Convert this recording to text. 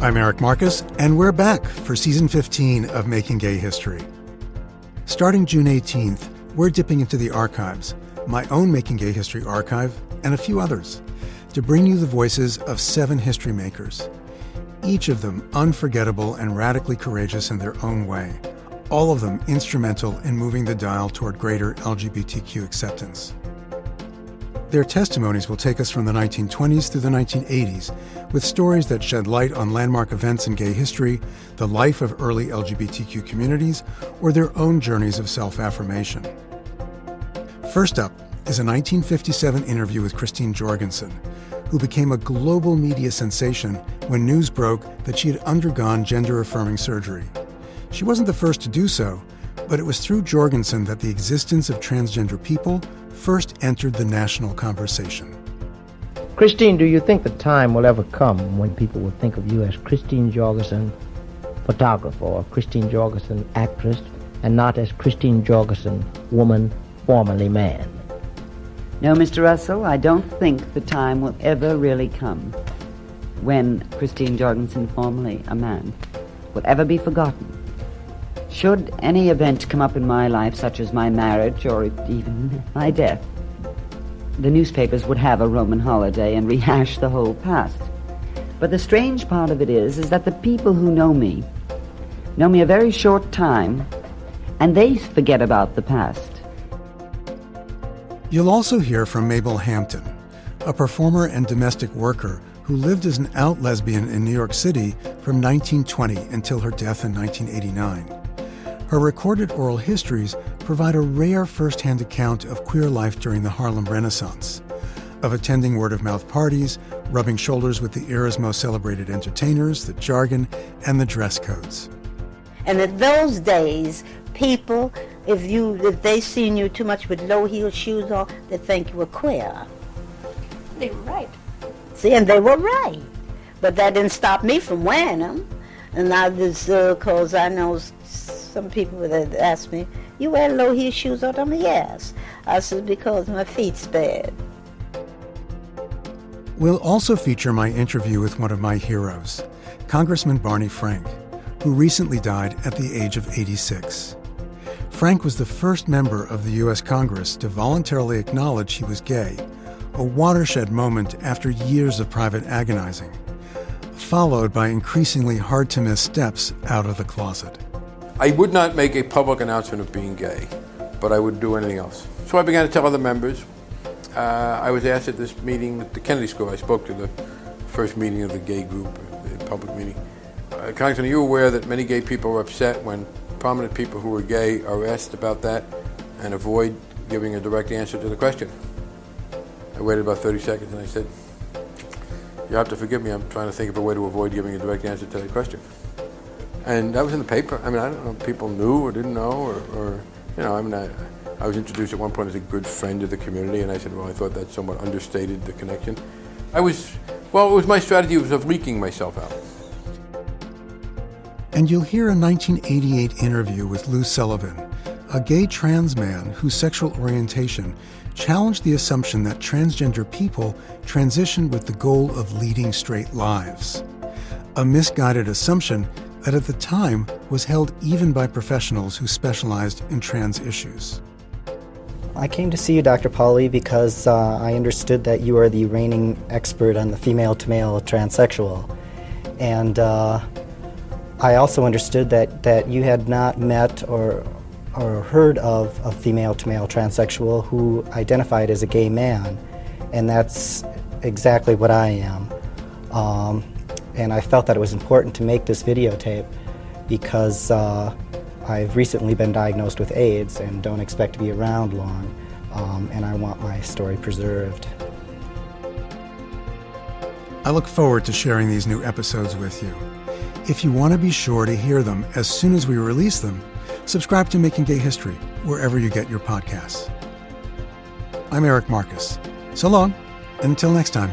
I'm Eric Marcus, and we're back for Season 15 of Making Gay History. Starting June 18th, we're dipping into the archives, my own Making Gay History archive, and a few others, to bring you the voices of 7 history makers, each of them unforgettable and radically courageous in their own way, all of them instrumental in moving the dial toward greater LGBTQ acceptance. Their testimonies will take us from the 1920s through the 1980s, with stories that shed light on landmark events in gay history, the life of early LGBTQ communities, or their own journeys of self-affirmation. First up is a 1957 interview with Christine Jorgensen, who became a global media sensation when news broke that she had undergone gender-affirming surgery. She wasn't the first to do so, but it was through Jorgensen that the existence of transgender people first entered the national conversation. Christine, do you think the time will ever come when people will think of you as Christine Jorgensen, photographer, or Christine Jorgensen, actress, and not as Christine Jorgensen, woman, formerly man? No, Mr. Russell, I don't think the time will ever really come when Christine Jorgensen, formerly a man, will ever be forgotten. Should any event come up in my life, such as my marriage or even my death, the newspapers would have a Roman holiday and rehash the whole past. But the strange part of it is that the people who know me a very short time, and they forget about the past. You'll also hear from Mabel Hampton, a performer and domestic worker who lived as an out lesbian in New York City from 1920 until her death in 1989. Her recorded oral histories provide a rare first-hand account of queer life during the Harlem Renaissance, of attending word-of-mouth parties, rubbing shoulders with the era's most celebrated entertainers, the jargon, and the dress codes. And in those days, people, if they seen you too much with low-heeled shoes on, they think you were queer. They were right. See, and they were right. But that didn't stop me from wearing them. And now this, because I know some people that ask me, you wear low-heeled shoes on them? Yes. I said, because my feet's bad. We'll also feature my interview with one of my heroes, Congressman Barney Frank, who recently died at the age of 86. Frank was the first member of the U.S. Congress to voluntarily acknowledge he was gay, a watershed moment after years of private agonizing, followed by increasingly hard-to-miss steps out of the closet. I would not make a public announcement of being gay, but I would do anything else. So I began to tell other members. I was asked at this meeting at the Kennedy School. I spoke to the first meeting of the gay group, the public meeting. Congressman, are you aware that many gay people are upset when prominent people who are gay are asked about that and avoid giving a direct answer to the question? I waited about 30 seconds and I said, you have to forgive me, I'm trying to think of a way to avoid giving a direct answer to that question. And that was in the paper. I mean, I don't know if people knew or didn't know, or you know, I mean, I was introduced at one point as a good friend of the community, and I said, well, I thought that somewhat understated the connection. It was my strategy was of leaking myself out. And you'll hear a 1988 interview with Sullivan, a gay trans man whose sexual orientation challenged the assumption that transgender people transition with the goal of leading straight lives. A misguided assumption that at the time was held even by professionals who specialized in trans issues. I came to see you, Dr. Pauly, because I understood that you are the reigning expert on the female-to-male transsexual. And I also understood that you had not met or heard of a female-to-male transsexual who identified as a gay man, and that's exactly what I am. And I felt that it was important to make this videotape because I've recently been diagnosed with AIDS and don't expect to be around long, and I want my story preserved. I look forward to sharing these new episodes with you. If you want to be sure to hear them as soon as we release them, subscribe to Making Gay History wherever you get your podcasts. I'm Eric Marcus. So long, and until next time.